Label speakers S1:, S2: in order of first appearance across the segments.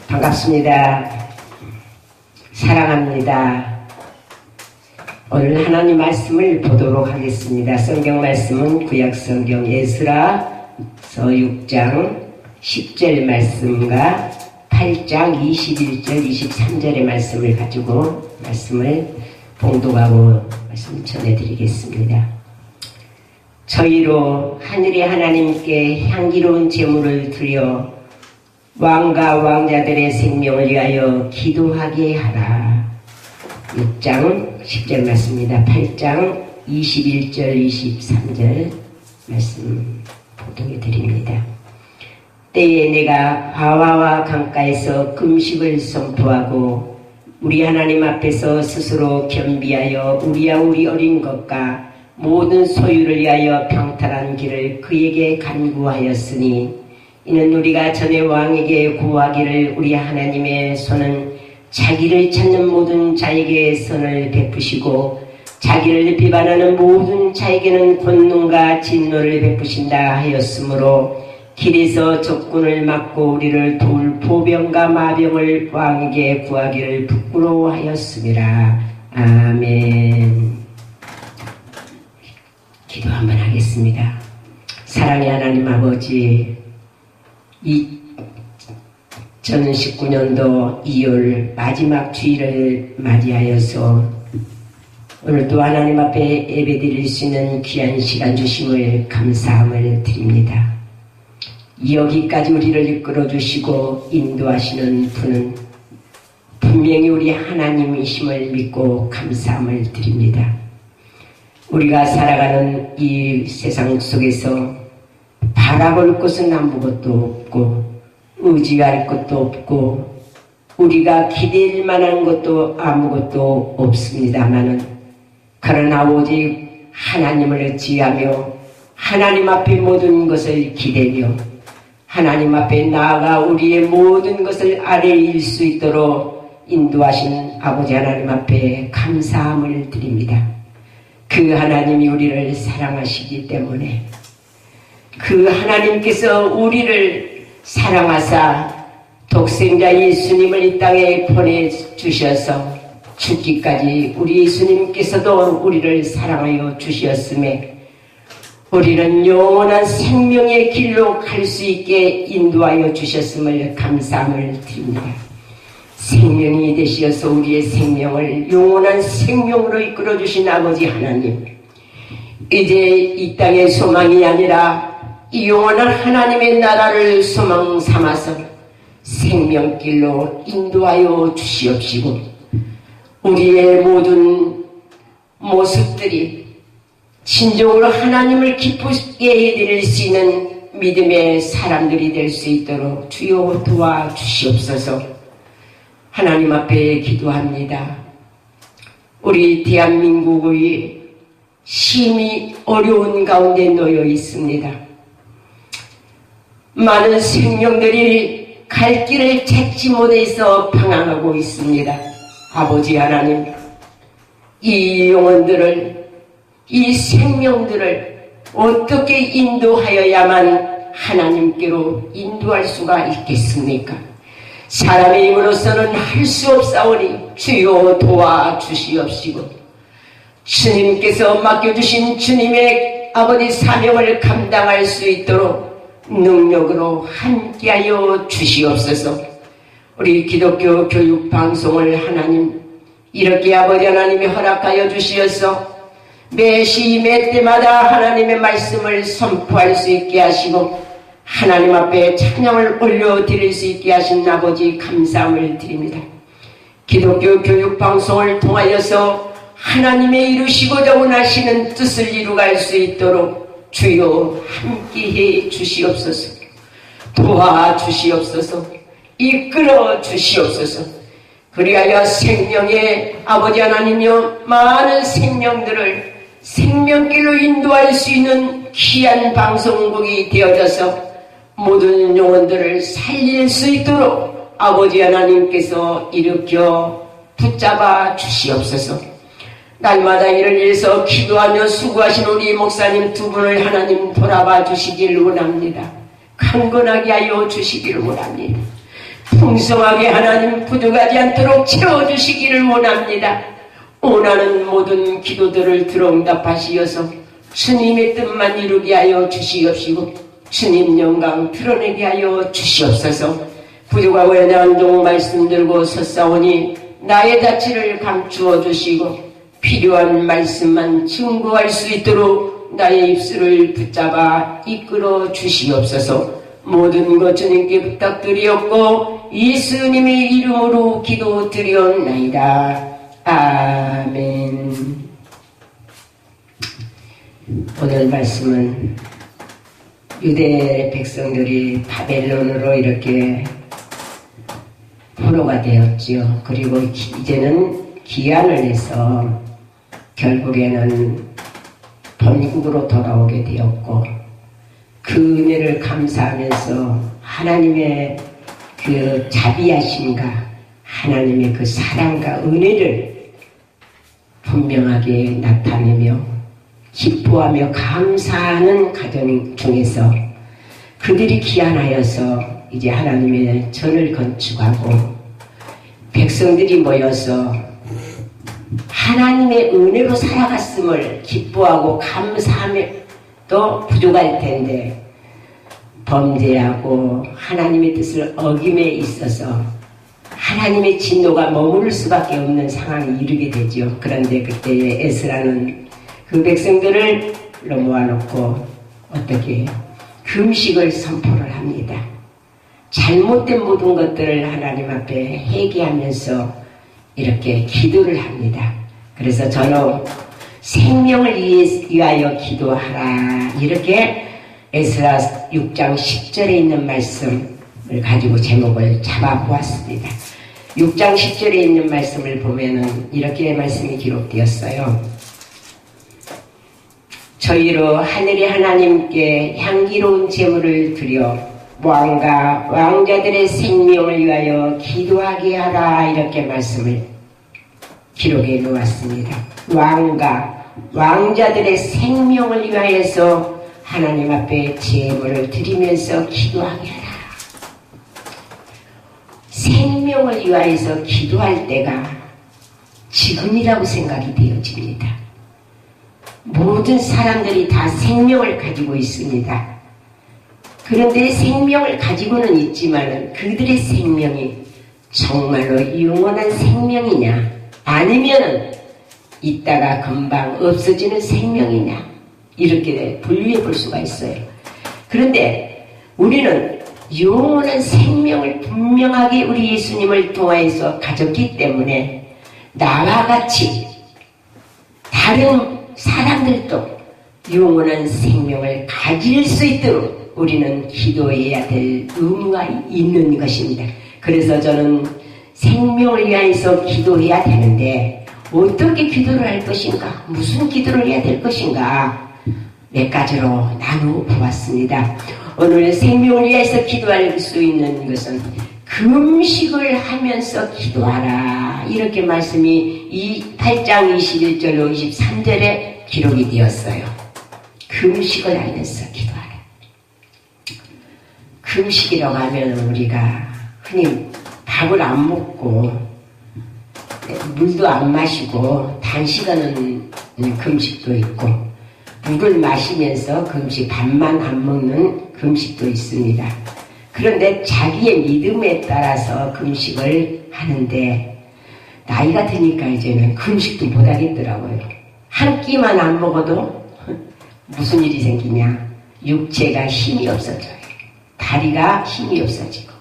S1: 반갑습니다. 사랑합니다. 오늘 하나님 말씀을 보도록 하겠습니다. 성경 말씀은 구약성경 에스라서 6장 10절 말씀과 8장 21절 23절의 말씀을 가지고 말씀을 봉독하고 말씀 전해드리겠습니다. 저희로 하늘의 하나님께 향기로운 제물을 드려 왕과 왕자들의 생명을 위하여 기도하게 하라. 6장 10절 말씀입니다. 8장 21절 23절 말씀 보도해 드립니다. 때에 내가 바와와 강가에서 금식을 선포하고 우리 하나님 앞에서 스스로 겸비하여 우리와 우리 어린 것과 모든 소유를 위하여 평탄한 길을 그에게 간구하였으니 이는 우리가 전에 왕에게 구하기를 우리 하나님의 손은 자기를 찾는 모든 자에게 선을 베푸시고 자기를 비방하는 모든 자에게는 권능과 진노를 베푸신다 하였으므로 길에서 적군을 막고 우리를 도울 보병과 마병을 왕에게 구하기를 부끄러워하였습니다. 아멘. 기도 한번 하겠습니다. 사랑의 하나님 아버지, 2019년도 2월 마지막 주일을 맞이하여서 오늘도 하나님 앞에 예배드릴 수 있는 귀한 시간 주심을 감사함을 드립니다. 여기까지 우리를 이끌어주시고 인도하시는 분은 분명히 우리 하나님이심을 믿고 감사함을 드립니다. 우리가 살아가는 이 세상 속에서 바라볼 것은 아무것도 없고 의지할 것도 없고 우리가 기댈 만한 것도 아무것도 없습니다마는 그러나 오직 하나님을 의지하며 하나님 앞에 모든 것을 기대며 하나님 앞에 나아가 우리의 모든 것을 아뢰일 수 있도록 인도하신 아버지 하나님 앞에 감사함을 드립니다. 그 하나님이 우리를 사랑하시기 때문에 그 하나님께서 우리를 사랑하사 독생자 예수님을 이 땅에 보내주셔서 죽기까지 우리 예수님께서도 우리를 사랑하여 주셨음에 우리는 영원한 생명의 길로 갈 수 있게 인도하여 주셨음을 감사함을 드립니다. 생명이 되시어서 우리의 생명을 영원한 생명으로 이끌어주신 아버지 하나님, 이제 이 땅의 소망이 아니라 이 영원한 하나님의 나라를 소망 삼아서 생명길로 인도하여 주시옵시고 우리의 모든 모습들이 진정으로 하나님을 기쁘게 해드릴 수 있는 믿음의 사람들이 될 수 있도록 주여 도와주시옵소서. 하나님 앞에 기도합니다. 우리 대한민국의 심히 어려운 가운데 놓여 있습니다. 많은 생명들이 갈 길을 찾지 못해서 방황하고 있습니다. 아버지 하나님, 이 영혼들을, 이 생명들을 어떻게 인도하여야만 하나님께로 인도할 수가 있겠습니까? 사람의 힘으로서는 할 수 없사오니 주여 도와주시옵시고 주님께서 맡겨주신 주님의 아버지 사명을 감당할 수 있도록 능력으로 함께하여 주시옵소서. 우리 기독교 교육방송을 하나님 이렇게 아버지 하나님이 허락하여 주시어서 매시 매때마다 하나님의 말씀을 선포할 수 있게 하시고 하나님 앞에 찬양을 올려드릴 수 있게 하신 아버지 감사함을 드립니다. 기독교 교육방송을 통하여서 하나님의 이루시고자 원하시는 뜻을 이루갈 수 있도록 주여 함께해 주시옵소서. 도와주시옵소서. 이끌어 주시옵소서. 그리하여 생명의 아버지 하나님이여 많은 생명들을 생명길로 인도할 수 있는 귀한 방송국이 되어져서 모든 영혼들을 살릴 수 있도록 아버지 하나님께서 일으켜 붙잡아 주시옵소서. 날마다 이를 위해서 기도하며 수고하신 우리 목사님 두 분을 하나님 돌아봐 주시길 원합니다. 강건하게 하여 주시기를 원합니다. 풍성하게 하나님 부족하지 않도록 채워주시기를 원합니다. 원하는 모든 기도들을 들어응답하시어서 주님의 뜻만 이루게 하여 주시옵시고 주님 영광 드러내게 하여 주시옵소서. 부족하고 연약한 말씀 들고 섰사오니 나의 자취를 감추어 주시고 필요한 말씀만 증거할 수 있도록 나의 입술을 붙잡아 이끌어 주시옵소서. 모든 것 주님께 부탁드리옵고 예수님의 이름으로 기도드리옵나이다. 아멘. 오늘 말씀은 유대 백성들이 바벨론으로 이렇게 포로가 되었지요. 그리고 이제는 기한을 해서 결국에는 본국으로 돌아오게 되었고 그 은혜를 감사하면서 하나님의 그 자비하심과 하나님의 그 사랑과 은혜를 분명하게 나타내며 기뻐하며 감사하는 가정 중에서 그들이 귀환하여서 이제 하나님의 전을 건축하고 백성들이 모여서 하나님의 은혜로 살아갔음을 기뻐하고 감사하며 또 부족할 텐데 범죄하고 하나님의 뜻을 어김에 있어서 하나님의 진노가 머무를 수밖에 없는 상황에 이르게 되죠. 그런데 그때에 에스라는 그 백성들을 모아놓고 어떻게 금식을 선포를 합니다. 잘못된 모든 것들을 하나님 앞에 회개하면서 이렇게 기도를 합니다. 그래서 저는 생명을 위하여 기도하라 이렇게 에스라 6장 10절에 있는 말씀을 가지고 제목을 잡아보았습니다. 6장 10절에 있는 말씀을 보면은 이렇게 말씀이 기록되었어요. 저희로 하늘의 하나님께 향기로운 제물을 드려 왕과 왕자들의 생명을 위하여 기도하게 하라 이렇게 말씀을 기록해 놓았습니다. 왕과 왕자들의 생명을 위하여서 하나님 앞에 제물을 드리면서 기도하게 하라. 생명을 위하여서 기도할 때가 지금이라고 생각이 되어집니다. 모든 사람들이 다 생명을 가지고 있습니다. 그런데 생명을 가지고는 있지만 그들의 생명이 정말로 영원한 생명이냐 아니면 있다가 금방 없어지는 생명이냐 이렇게 분류해 볼 수가 있어요. 그런데 우리는 영원한 생명을 분명하게 우리 예수님을 통하여서 가졌기 때문에 나와 같이 다른 사람들도 영원한 생명을 가질 수 있도록 우리는 기도해야 될 의무가 있는 것입니다. 그래서 저는 생명을 위하여서 기도해야 되는데 어떻게 기도를 할 것인가? 무슨 기도를 해야 될 것인가? 몇 가지로 나누어 보았습니다. 오늘 생명을 위해서 기도할 수 있는 것은 금식을 하면서 기도하라 이렇게 말씀이 8장 21절로 23절에 기록이 되었어요. 금식을 하면서 기도하라. 금식이라고 하면 우리가 흔히 밥을 안 먹고 물도 안 마시고 단시간은 금식도 있고 물을 마시면서 금식 밥만 안 먹는 금식도 있습니다. 그런데 자기의 믿음에 따라서 금식을 하는데 나이가 드니까 이제는 금식도 못하겠더라고요. 한 끼만 안 먹어도 무슨 일이 생기냐? 육체가 힘이 없어져요. 다리가 힘이 없어지고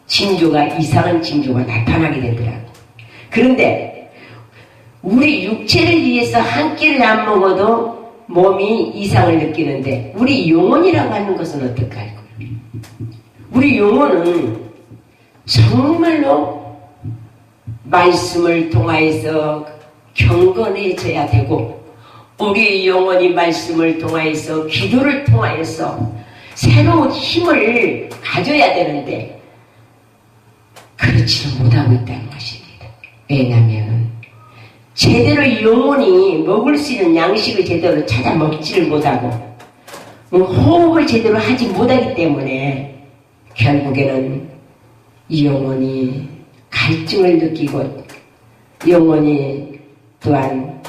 S1: 징조가 이상한 징조가 나타나게 되더라고요. 그런데 우리 육체를 위해서 한 끼를 안 먹어도 몸이 이상을 느끼는데 우리 영혼이라고 하는 것은 어떨까요? 우리 영혼은 정말로 말씀을 통하여서 경건해져야 되고 우리 영혼이 말씀을 통하여서 기도를 통하여서 새로운 힘을 가져야 되는데 그렇지는 못하고 있다는 것입니다. 왜냐하면 제대로 영혼이 먹을 수 있는 양식을 제대로 찾아 먹지를 못하고 호흡을 제대로 하지 못하기 때문에 결국에는 영원히 갈증을 느끼고 영원히 또한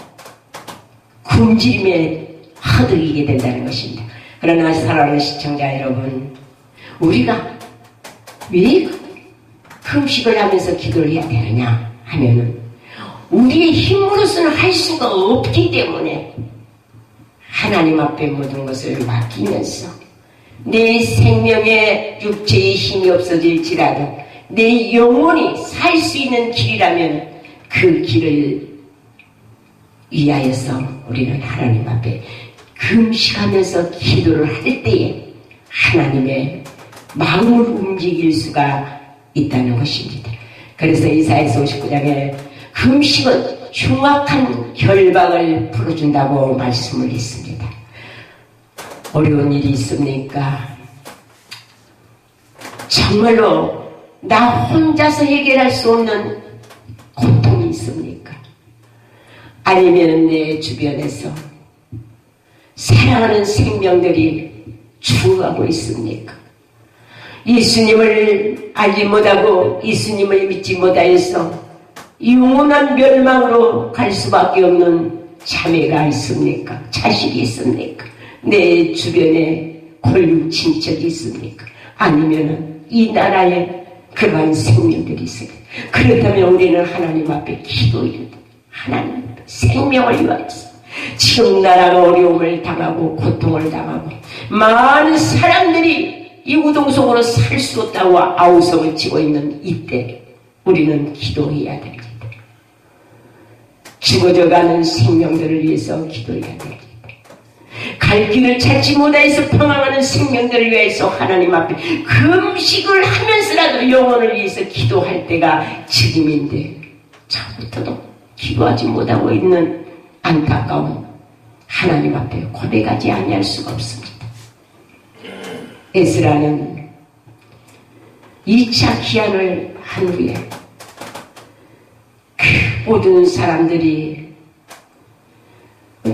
S1: 굶주림에 허덕이게 된다는 것입니다. 그러나 사랑하는 시청자 여러분, 우리가 왜 금식을 하면서 기도를 해야 되느냐 하면은 우리의 힘으로서는 할 수가 없기 때문에 하나님 앞에 모든 것을 맡기면서 내 생명에 육체의 힘이 없어질지라도 내 영혼이 살 수 있는 길이라면 그 길을 위하여서 우리는 하나님 앞에 금식하면서 기도를 할 때에 하나님의 마음을 움직일 수가 있다는 것입니다. 그래서 이사야서 59장에 금식은 흉악한 결박을 풀어준다고 말씀을 했습니다. 어려운 일이 있습니까? 정말로 나 혼자서 해결할 수 없는 고통이 있습니까? 아니면 내 주변에서 사랑하는 생명들이 죽어가고 있습니까? 예수님을 알지 못하고 예수님을 믿지 못하여서 영원한 멸망으로 갈 수밖에 없는 자매가 있습니까? 자식이 있습니까? 내 주변에 권력 친척이 있습니까? 아니면 이 나라에 그러한 생명들이 있습니까? 그렇다면 우리는 하나님 앞에 기도해야 돼. 하나님 생명을 위하여서 지금 나라가 어려움을 당하고 고통을 당하고 많은 사람들이 이 우동성으로 살 수 없다고 아우성을 치고 있는 이때 우리는 기도해야 됩니다. 죽어져가는 생명들을 위해서 기도해야 됩니다. 갈 길을 찾지 못해서 평안하는 생명들을 위해서 하나님 앞에 금식을 하면서라도 영혼을 위해서 기도할 때가 지금인데 처음부터도 기도하지 못하고 있는 안타까운 하나님 앞에 고백하지 아니할 수가 없습니다. 에스라는 2차 기한을 한 후에 모든 사람들이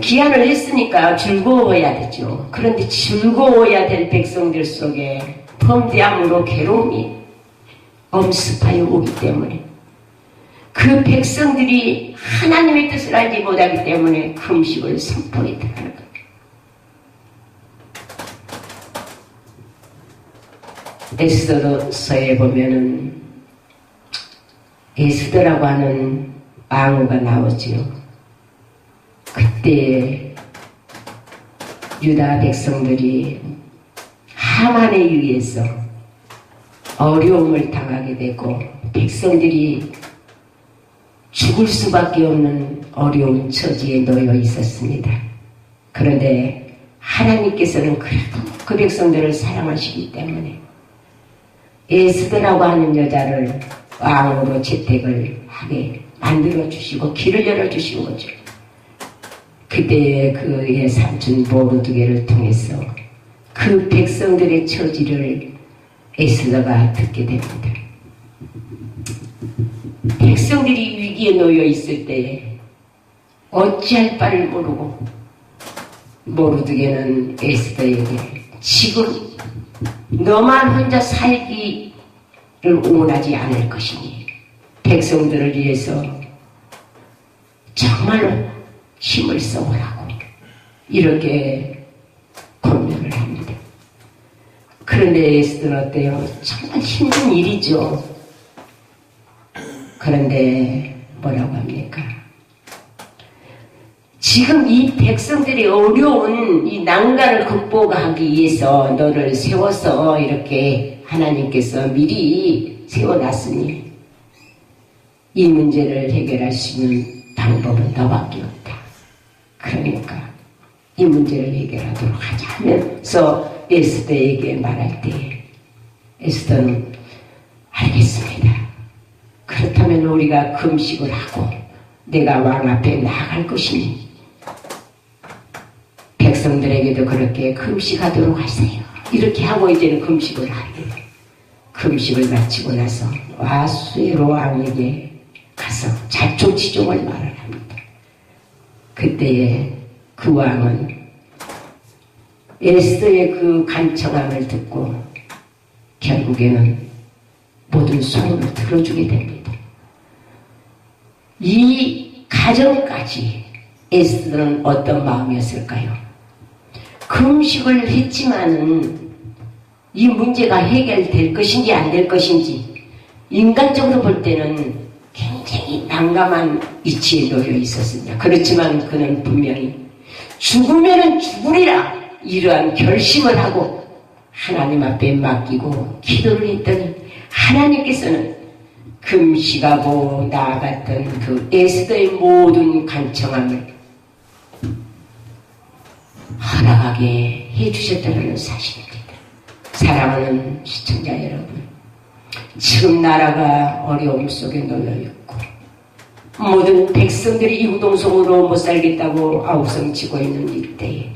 S1: 기한을 했으니까 즐거워야 되죠. 그런데 즐거워야 될 백성들 속에 범대함으로 괴로움이 엄습하여 오기 때문에 그 백성들이 하나님의 뜻을 알지 못하기 때문에 금식을 선포했다는 겁니다. 에스더서에 보면은 에스더라고 하는 왕후가 나오지요. 그때 유다 백성들이 하만에 의해서 어려움을 당하게 되고 백성들이 죽을 수밖에 없는 어려운 처지에 놓여 있었습니다. 그런데 하나님께서는 그래도 그 백성들을 사랑하시기 때문에 에스더라고 하는 여자를 왕으로 채택을 하게 만들어주시고 길을 열어주신 거죠. 그때 그의 삼촌 모르드게를 통해서 그 백성들의 처지를 에스더가 듣게 됩니다. 백성들이 위기에 놓여 있을 때 어찌할 바를 모르고 모르드게는 에스더에게 지금 너만 혼자 살기를 원하지 않을 것이니 백성들을 위해서 정말로 힘을 써보라고 이렇게 권면을 합니다. 그런데 에스더는 어때요? 정말 힘든 일이죠. 그런데 뭐라고 합니까? 지금 이 백성들이 어려운 이 난간을 극복하기 위해서 너를 세워서 이렇게 하나님께서 미리 세워놨으니 이 문제를 해결할 수 있는 방법은 너밖에 없다. 그러니까 이 문제를 해결하도록 하자 하면서 에스더에게 말할 때 에스더는 알겠습니다. 그렇다면 우리가 금식을 하고 내가 왕 앞에 나아갈 것이니 백성들에게도 그렇게 금식하도록 하세요. 이렇게 하고 이제는 금식을 하게. 금식을 마치고 나서 아수에로 왕에게 가서 자초지종을 말을 합니다. 그때에 그 왕은 에스더의 그 간청함을 듣고 결국에는 모든 소원을 들어주게 됩니다. 이 가정까지 에스더는 어떤 마음이었을까요? 금식을 했지만은 이 문제가 해결될 것인지 안 될 것인지 인간적으로 볼 때는 굉장히 난감한 이치에 놓여 있었습니다. 그렇지만 그는 분명히 죽으면은 죽으리라 이러한 결심을 하고 하나님 앞에 맡기고 기도를 했더니 하나님께서는 금식하고 나아갔던 그 에스더의 모든 간청함을 허락하게 해주셨다는 사실입니다. 사랑하는 시청자 여러분, 지금 나라가 어려움 속에 놓여있고 모든 백성들이 이구동성으로 못 살겠다고 아우성치고 있는 이때에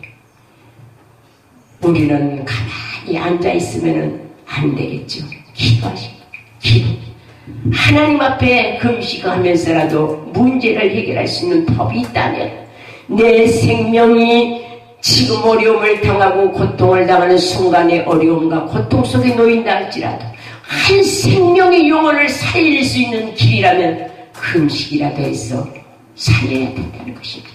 S1: 우리는 가만히 앉아있으면 안 되겠죠. 기도하시고 기도. 하나님 앞에 금식하면서라도 문제를 해결할 수 있는 법이 있다면 내 생명이 지금 어려움을 당하고 고통을 당하는 순간의 어려움과 고통 속에 놓인다 할지라도 한 생명의 영혼을 살릴 수 있는 길이라면 금식이라도 해서 살려야 된다는 것입니다.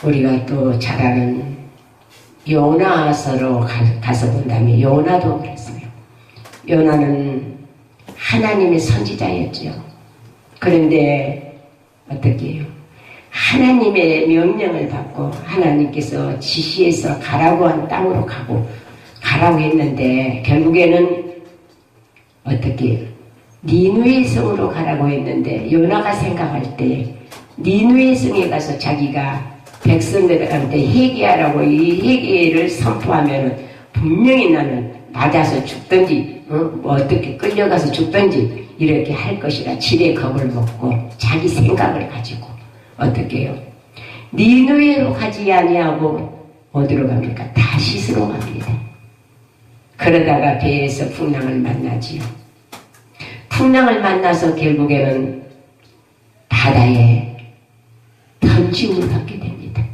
S1: 우리가 또 잘 아는 요나서로 가서 본다면 요나도 그랬어요. 요나는 하나님의 선지자였죠. 그런데 어떻게 해요? 하나님의 명령을 받고 하나님께서 지시해서 가라고 한 땅으로 가라고 했는데 결국에는 어떻게 해요? 니누의 성으로 가라고 했는데 요나가 생각할 때 니누의 성에 가서 자기가 백성들한테 회개하라고 이 회개를 선포하면 분명히 나는 맞아서 죽든지 뭐 어떻게 끌려가서 죽든지 이렇게 할 것이라 지레 겁을 먹고 자기 생각을 가지고 어떻게 해요? 니누에로 가지 아니하고 어디로 갑니까? 다시스로 갑니다. 그러다가 배에서 풍랑을 만나지요. 풍랑을 만나서 결국에는 바다에 던짐을 받게 됩니다.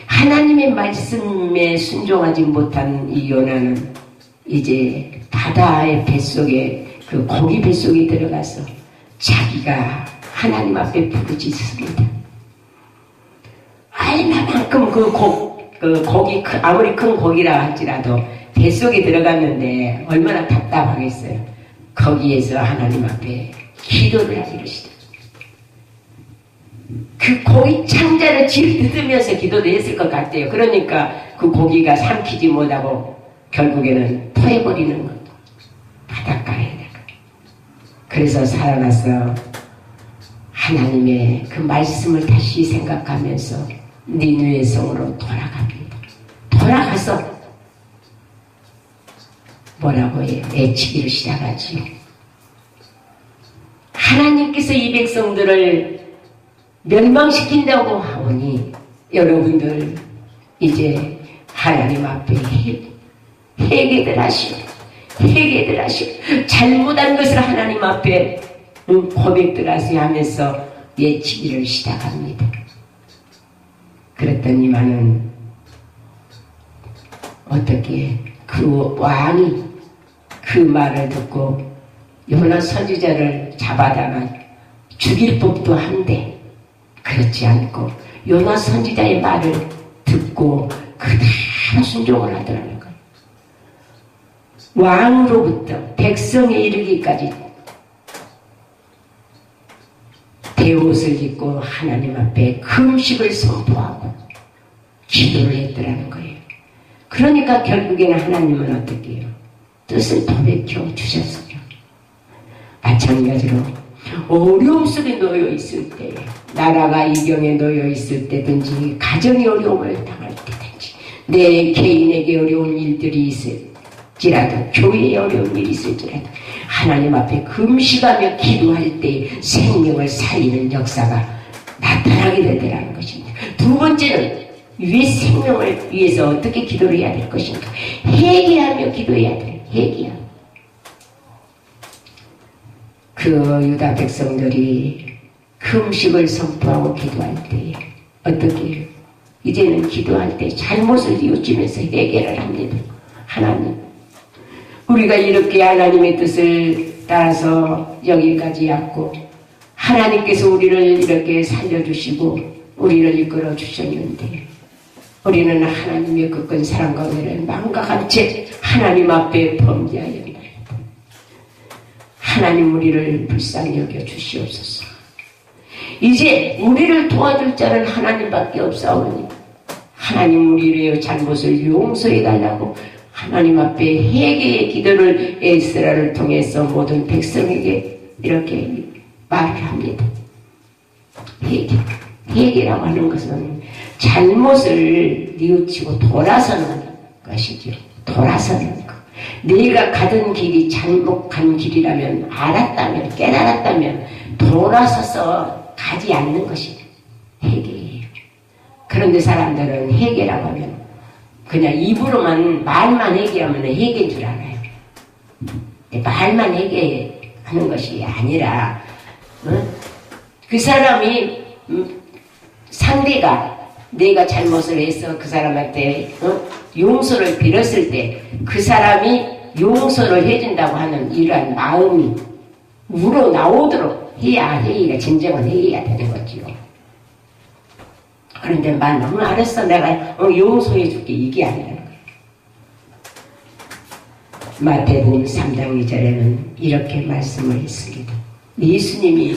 S1: 하나님의 말씀에 순종하지 못한 이 요나는 이제 바다의 뱃속에 그 고기 뱃속에 들어가서 자기가 하나님 앞에 부르짖습니다. 얼마만큼 그 고기 아무리 큰 고기라 할지라도 뱃속에 들어갔는데 얼마나 답답하겠어요. 거기에서 하나님 앞에 기도를 하기로 시작. 그 고기 창자를 뜯으면서 기도도 했을 것 같아요. 그러니까 그 고기가 삼키지 못하고 결국에는 토해버리는 것도 바닷가에다가. 그래서 살아나서 하나님의 그 말씀을 다시 생각하면서 니누의 성으로 돌아갑니다. 돌아가서 뭐라고 해요? 애치기를 시작하지요. 하나님께서 이 백성들을 멸망시킨다고 하오니 여러분들 이제 하나님 앞에 회개들 하시오. 잘못한 것을 하나님 앞에 고백들 하세요 하면서 예치기를 시작합니다. 그랬더니만은 어떻게 그 왕이 그 말을 듣고 요나 선지자를 잡아다가 죽일 법도 한데 그렇지 않고 요나 선지자의 말을 듣고 그대로 순종을 하더라는 거예요. 왕으로부터 백성에 이르기까지 베옷을 입고 하나님 앞에 금식을 선포하고 기도를 했더라는 거예요. 그러니까 결국에는 하나님은 어떻게 해요? 뜻을 돌이켜 주셨어요. 마찬가지로 어려움 속에 놓여 있을 때, 나라가 이경에 놓여 있을 때든지, 가정이 어려움을 당할 때든지, 내 개인에게 어려운 일들이 있을지라도, 교회에 어려운 일이 있을지라도, 하나님 앞에 금식하며 기도할 때 생명을 살리는 역사가 나타나게 되더라는 것입니다. 두 번째는 왜 생명을 위해서 어떻게 기도를 해야 될 것인가? 회개하며 기도해야 돼요. 회개하며. 그 유다 백성들이 금식을 선포하고 기도할 때 어떻게 해요? 이제는 기도할 때 잘못을 뉘우치면서 해결을 합니다. 하나님, 우리가 이렇게 하나님의 뜻을 따라서 여기까지 왔고 하나님께서 우리를 이렇게 살려주시고 우리를 이끌어 주셨는데 우리는 하나님의 굳건 사랑과 은혜를 망각한 채 하나님 앞에 범죄하였나이다. 하나님, 우리를 불쌍히 여겨 주시옵소서. 이제 우리를 도와줄 자는 하나님밖에 없사오니 하나님, 우리의 잘못을 용서해 달라고 하나님 앞에 회개의 기도를 에스라를 통해서 모든 백성에게 이렇게 말을 합니다. 회개라고 하는 것은 잘못을 뉘우치고 돌아서는 것이죠. 돌아서는 것. 내가 가던 길이 잘못한 길이라면, 알았다면, 깨달았다면 돌아서서 가지 않는 것이 회개예요. 그런데 사람들은 회개라고 하면 그냥 입으로만 말만 회개하면 회개인 줄 알아요. 말만 회개하는 것이 아니라 그 사람이 상대가 내가 잘못을 해서 그 사람한테 용서를 빌었을 때 그 사람이 용서를 해준다고 하는 이러한 마음이 우러나오도록 해야 회의가 진정한 회의가 되는 거지요. 그런데 알았어, 내가 용서해 줄게, 이게 아니라는 거예요. 마태복음 3장 2절에는 이렇게 말씀을 했습니다. 예수님이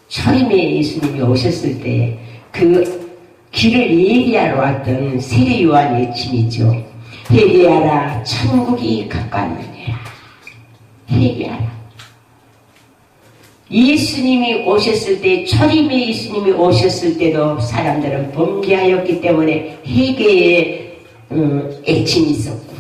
S1: 초림에 예수님이 오셨을 때 그 길을 예비하러 왔던 세례 요한의 외침이죠. 회개하라, 천국이 가까우니라. 회개하라. 예수님이 오셨을 때, 초림에 예수님이 오셨을 때도 사람들은 범죄하였기 때문에 회개의 애침이 있었고,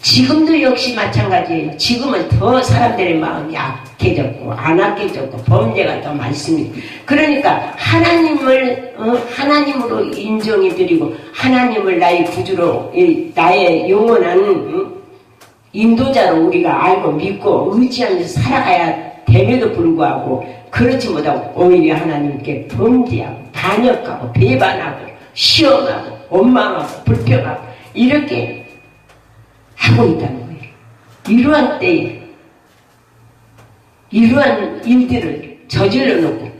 S1: 지금도 역시 마찬가지예요. 지금은 더 사람들의 마음이 악해졌고 안 악해졌고 범죄가 더 많습니다. 그러니까 하나님을 하나님으로 인정해 드리고 하나님을 나의 구주로, 나의 영원한 인도자로 우리가 알고 믿고 의지하면서 살아가야 됨에도 불구하고 그렇지 못하고 오히려 하나님께 범죄하고 반역하고 배반하고 시험하고 원망하고 불평하고 이렇게 하고 있다는 거예요. 이러한 때에 이러한 일들을 저질러 놓고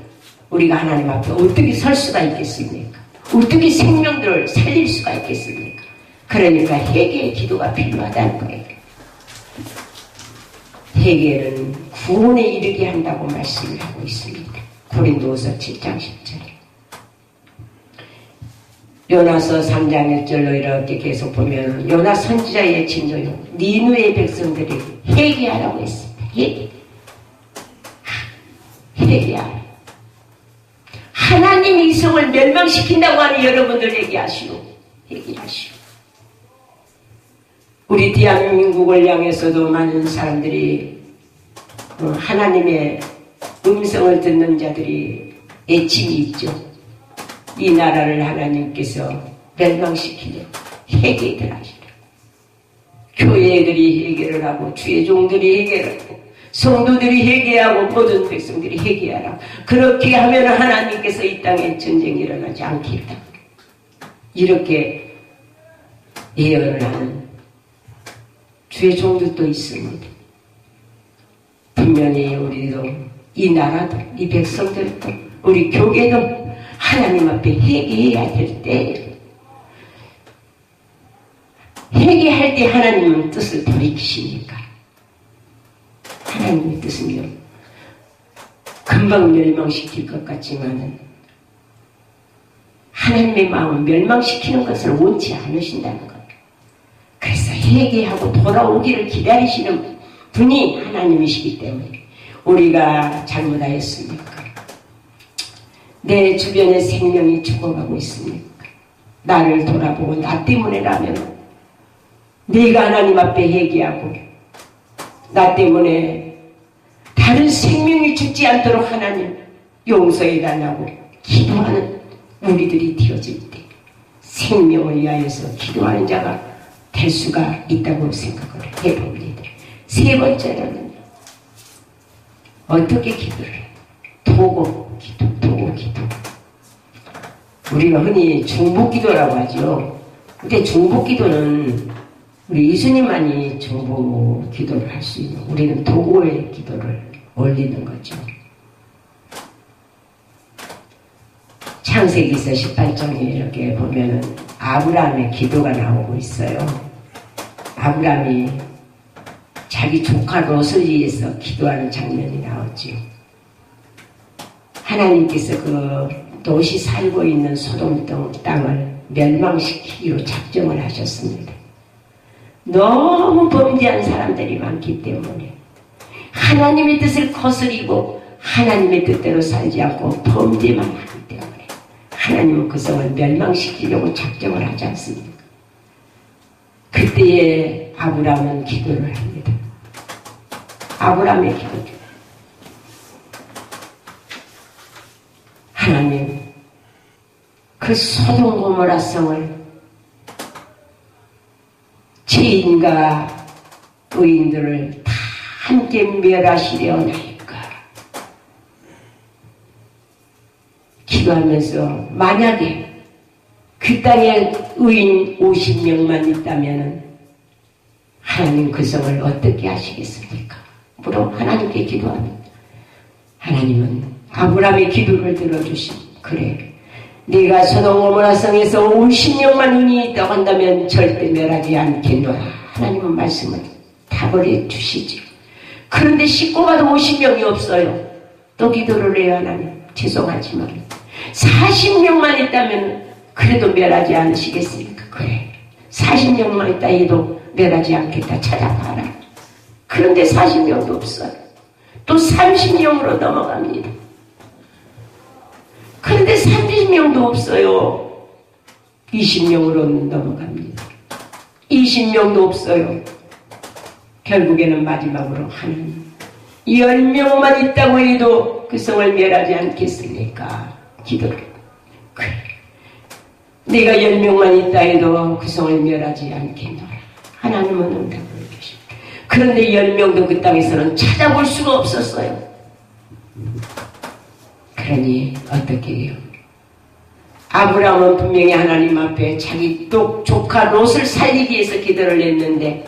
S1: 우리가 하나님 앞에 어떻게 설 수가 있겠습니까? 어떻게 생명들을 살릴 수가 있겠습니까? 그러니까 회개의 기도가 필요하다는 거예요. 회개는 구원에 이르게 한다고 말씀을 하고 있습니다. 고린도후서 7장 10절에 요나서 3장 1절로 이렇게 계속 보면 요나 선지자의 진노요 니누의 백성들이 회개하라고 했습니다. 회개하라. 하나님이 이성을 멸망시킨다고 하는 여러분들에게 하시오. 회개하시오. 우리 대한민국을 향해서도 많은 사람들이 하나님의 음성을 듣는 자들이 애침이 있죠. 이 나라를 하나님께서 멸망시키려 회개들 하시라. 교회들이 회개를 하고 주의 종들이 회개를 하고 성도들이 회개하고 모든 백성들이 회개하라. 그렇게 하면 하나님께서 이 땅에 전쟁이 일어나지 않겠다. 이렇게 예언을 하는 주의 종들도 있습니다. 분명히 우리도 이 나라도 이 백성들도 우리 교계도 하나님 앞에 회개해야 될 때 회개할 때 하나님은 뜻을 돌이키십니까? 하나님의 뜻은요 금방 멸망시킬 것 같지만은 하나님의 마음은 멸망시키는 것을 원치 않으신다는 거예요. 그래서 회개하고 돌아오기를 기다리시는 분이 하나님이시기 때문에 우리가 잘못하였습니까? 내 주변에 생명이 죽어가고 있습니까? 나를 돌아보고 나 때문에라면 내가 하나님 앞에 회개하고 나 때문에 다른 생명이 죽지 않도록 하나님 용서해달라고 기도하는 우리들이 되어질 때 생명을 위하여서 기도하는 자가 될 수가 있다고 생각을 해봅니다. 세 번째로는 어떻게 기도를 해요? 도고 기도. 우리가 흔히 중보기도라고 하죠. 근데 중보기도는 우리 예수님만이 중보기도를 할 수 있는, 우리는 도구의 기도를 올리는 거죠. 창세기서 18장에 이렇게 보면은 아브라함의 기도가 나오고 있어요. 아브라함이 자기 조카 롯을 위해서 기도하는 장면이 나왔죠. 하나님께서 그 롯이 살고 있는 소돔 땅을 멸망시키기로 작정을 하셨습니다. 너무 범죄한 사람들이 많기 때문에 하나님의 뜻을 거스리고 하나님의 뜻대로 살지 않고 범죄만 하기 때문에 하나님은 그 성을 멸망시키려고 작정을 하지 않습니까? 그때에 아브라함은 기도를 합니다. 아브라함의 기도죠. 하나님, 그 소돔 고모라 성을 죄인과 의인들을 다 함께 멸하시려 나이까. 기도하면서 만약에 그 땅에 의인 50명만 있다면 하나님 그 성을 어떻게 하시겠습니까? 물어 하나님께 기도합니다. 하나님은 아브라함의 기도를 들어주시고, 그래, 네가 소돔 고모라 성에서 50명만 의인이 있다고 한다면 절대 멸하지 않겠노라. 하나님은 말씀을 답을 해주시죠. 그런데 식구가 50명이 없어요. 또 기도를 해요. 하나님, 죄송하지만 40명만 있다면 그래도 멸하지 않으시겠습니까? 그래, 40명만 있다 해도 멸하지 않겠다. 찾아봐라. 그런데 40명도 없어요. 또 30명으로 넘어갑니다. 그런데 30명도 없어요. 20명으로 넘어갑니다. 20명도 없어요. 결국에는 마지막으로 하나님, 10명만 있다고 해도 그 성을 멸하지 않겠습니까? 기도를. 그래, 내가 10명만 있다 해도 그 성을 멸하지 않겠노라. 하나님은 응답을 주십니다. 그런데 10명도 그 땅에서는 찾아볼 수가 없었어요. 그러니 어떻게 해요? 아브라함은 분명히 하나님 앞에 자기 조카 롯을 살리기 위해서 기도를 했는데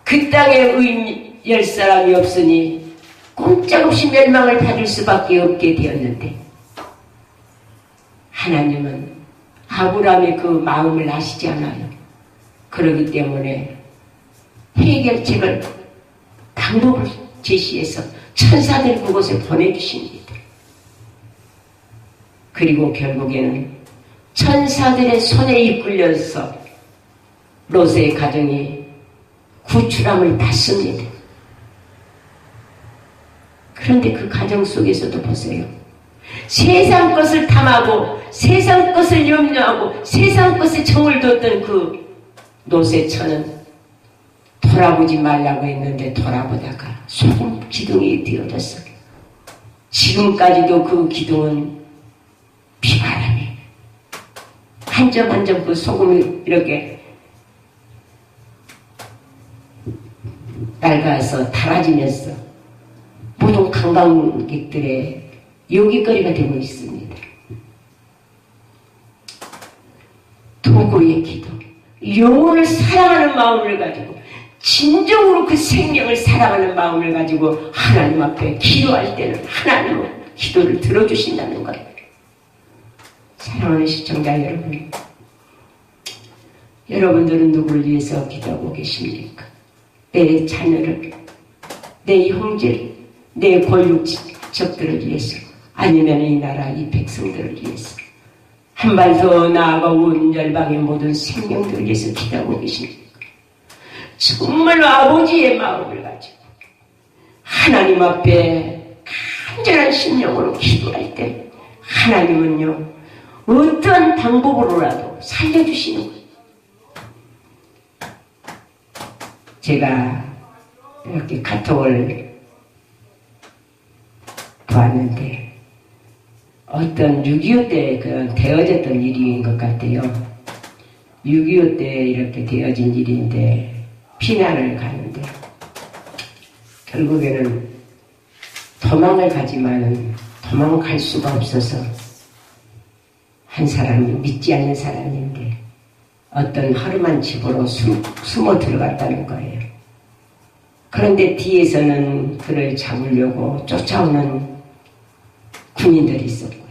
S1: 그 땅에 의인 10사람이 없으니 꼼짝없이 멸망을 받을 수밖에 없게 되었는데 하나님은 아브라함의 그 마음을 아시지 않아요. 그러기 때문에 해결책을, 방법을 제시해서 천사들 그곳에 보내주십니다. 그리고 결국에는 천사들의 손에 이끌려서 롯의 가정이 구출함을 받습니다. 그런데 그 가정 속에서도 보세요. 세상 것을 탐하고 세상 것을 염려하고 세상 것에 정을 뒀던 그 롯의 처는 돌아보지 말라고 했는데 돌아보다가 소금 기둥이 되어졌어요. 지금까지도 그 기둥은 비바람이 한 점 한 점 그 소금이 이렇게 낡아서 닳아지면서 모든 관광객들의 요깃거리가 되고 있습니다. 도구의 기도, 영혼을 사랑하는 마음을 가지고 진정으로 그 생명을 사랑하는 마음을 가지고 하나님 앞에 기도할 때는 하나님은 기도를 들어주신다는 거예요. 사랑하는 시청자 여러분, 여러분들은 누구를 위해서 기도하고 계십니까? 내 자녀를, 내 형제를, 내 권력적들을 위해서, 아니면 이 나라, 이 백성들을 위해서, 한 발 더 나아가 온 열방의 모든 생명들을 위해서 기도하고 계십니까? 정말로 아버지의 마음을 가지고 하나님 앞에 간절한 심령으로 기도할 때 하나님은요, 어떤 방법으로라도 살려주시는 거예요. 제가 이렇게 카톡을 보았는데 어떤 6.25 때 그 되어졌던 일인 것 같아요. 6.25 때 이렇게 되어진 일인데 피난을 가는데 결국에는 도망을 가지만은 도망갈 수가 없어서 한 사람이 믿지 않는 사람인데 어떤 허름한 집으로 숨어 들어갔다는 거예요. 그런데 뒤에서는 그를 잡으려고 쫓아오는 군인들이 있었고요.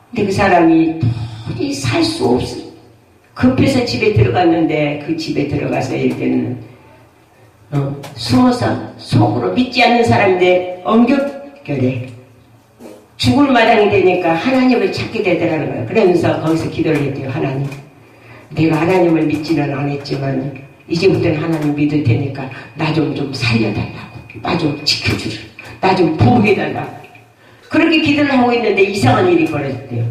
S1: 근데 그 사람이 도저히 살 수 없어. 급해서 집에 들어갔는데 그 집에 들어가서 이때는 숨어서 속으로 믿지 않는 사람인데 엉겹결에 죽을 마당이 되니까 하나님을 찾게 되더라는 거예요. 그러면서 거기서 기도를 했대요. 하나님, 내가 하나님을 믿지는 않았지만 이제부터는 하나님 믿을 테니까 나 좀 살려달라고, 나 좀 지켜주라, 나 좀 보호해달라고. 그렇게 기도를 하고 있는데 이상한 일이 벌어졌대요.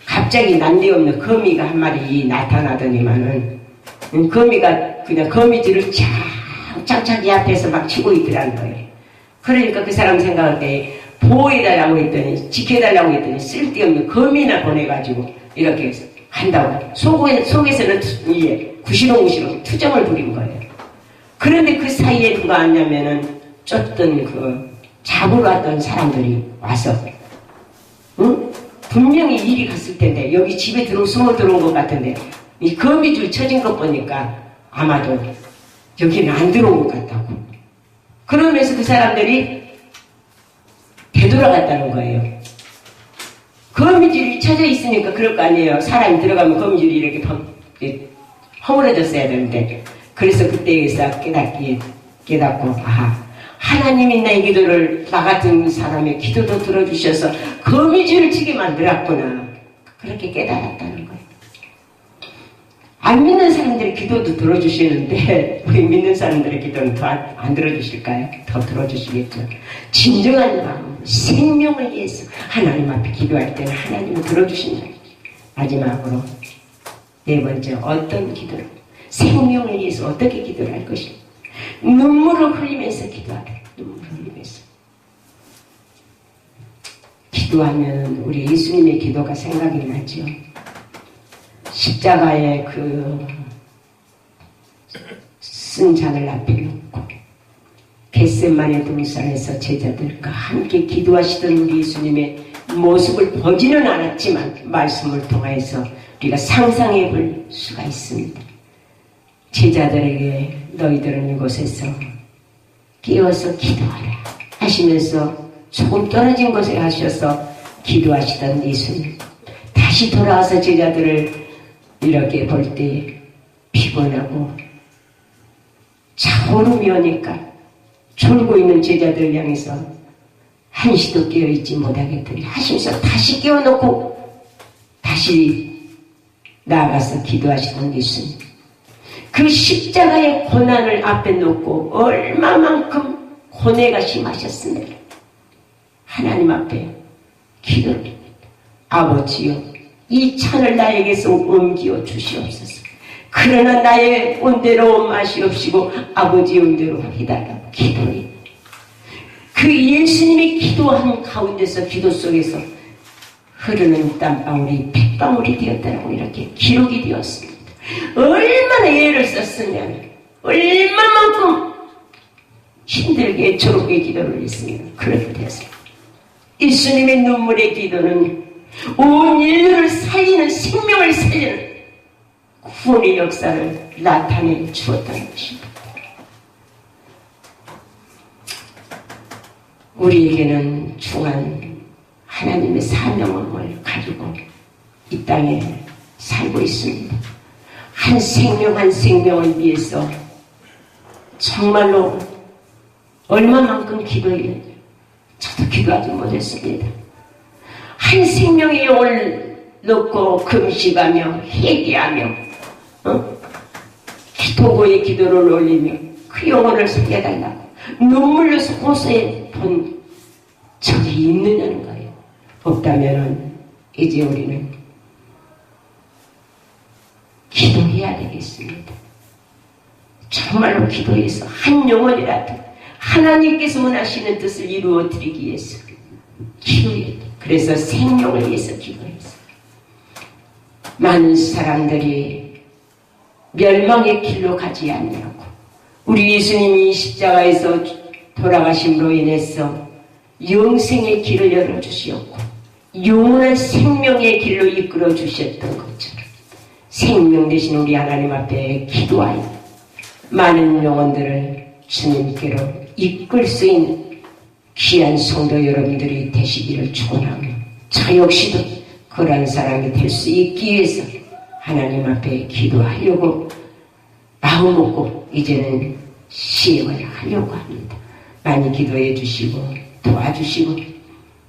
S1: 갑자기 난데없는 거미가 한 마리 나타나더니만은 거미가 그냥 거미줄을 자기 앞에서 막 치고 있더라는 거예요. 그러니까 그 사람 생각할 때 보호해달라고 했더니, 지켜달라고 했더니 쓸데없는 거미나 보내가지고 이렇게 한다고 속에서는 구시렁구시렁 투정을 부린 거예요. 그런데 그 사이에 누가 왔냐면은 쫓던 그 잡으러 왔던 사람들이 와서 분명히 일이 갔을 텐데 여기 집에 숨어 들어온 것 같은데 이 거미줄 쳐진 것 보니까 아마도 여기는 안 들어온 것 같다고. 그러면서 그 사람들이 되돌아갔다는 거예요. 거미줄이 쳐져 있으니까 그럴 거 아니에요. 사람이 들어가면 거미줄이 이렇게 허물어졌어야 되는데, 그래서 그때에서 깨닫고 하나님이 내 기도를, 나 같은 사람의 기도도 들어주셔서 거미줄을 치게 만들었구나. 그렇게 깨달았다는 거예요. 안 믿는 사람들의 기도도 들어주시는데 우리 믿는 사람들의 기도는 더 안 들어주실까요? 더 들어주시겠죠. 진정한 마음, 생명을 위해서 하나님 앞에 기도할 때는 하나님은 들어주신다. 마지막으로 네 번째, 어떤 기도를, 생명을 위해서 어떻게 기도를 할 것인가. 눈물을 흘리면서 기도하라. 눈물을 흘리면서 기도하면 우리 예수님의 기도가 생각이 나죠. 십자가에 그 쓴 잔을 앞에 놓고 겟세마네 동산에서 제자들과 함께 기도하시던 우리 예수님의 모습을 보지는 않았지만 말씀을 통해서 우리가 상상해 볼 수가 있습니다. 제자들에게 너희들은 이곳에서 깨어서 기도하라 하시면서 조금 떨어진 곳에 가셔서 기도하시던 예수님, 다시 돌아와서 제자들을 이렇게 볼 때 피곤하고 차오름이 오니까 졸고 있는 제자들을 향해서 한시도 깨어있지 못하겠더니 하시면서 다시 깨워놓고 다시 나아가서 기도하시던 예수님, 그 십자가의 고난을 앞에 놓고 얼마만큼 고뇌가 심하셨습니까? 하나님 앞에 기도를 합니다. 아버지여, 이 찬을 나에게서 옮겨 주시옵소서. 그러나 나의 온대로 마시옵시고 아버지의 온대로 해달라고 기도해. 그 예수님이 기도한 가운데서, 기도 속에서 흐르는 땀방울이 핏방울이 되었다라고 이렇게 기록이 되었습니다. 얼마나 애를 썼으면, 얼마만큼 힘들게 애초롭게 기도를 했으면 그렇게 되었습니다. 예수님의 눈물의 기도는 온 인류를 살리는, 생명을 살리는 구원의 역사를 나타내 주었다는 것입니다. 우리에게는 중한 하나님의 사명을 가지고 이 땅에 살고 있습니다. 한 생명 한 생명을 위해서 정말로 얼마만큼 기도했는지 저도 기도하지 못했습니다. 한 생명의 영을 놓고 금식하며 회개하며 기도고의 기도를 올리며 그 영혼을 살려달라고 눈물로서 호소해 본 적이 있느냐는 거예요. 없다면 이제 우리는 기도해야 되겠습니다. 정말로 기도해서 한 영혼이라도 하나님께서 원하시는 뜻을 이루어 드리기 위해서 기도해야 돼. 그래서 생명을 위해서 기도했어. 많은 사람들이 멸망의 길로 가지 않냐고, 우리 예수님이 십자가에서 돌아가심으로 인해서 영생의 길을 열어주시었고 영원한 생명의 길로 이끌어 주셨던 것처럼 생명 되신 우리 하나님 앞에 기도하여 많은 영혼들을 주님께로 이끌 수 있는 귀한 성도 여러분들이 되시기를 축원하며 저 역시도 그러한 사람이 될 수 있기 위해서 하나님 앞에 기도하려고 마음 먹고 이제는 시행을 하려고 합니다. 많이 기도해 주시고 도와주시고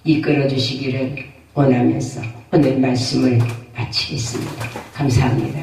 S1: 이끌어 주시기를 원하면서 오늘 말씀을 마치겠습니다. 감사합니다.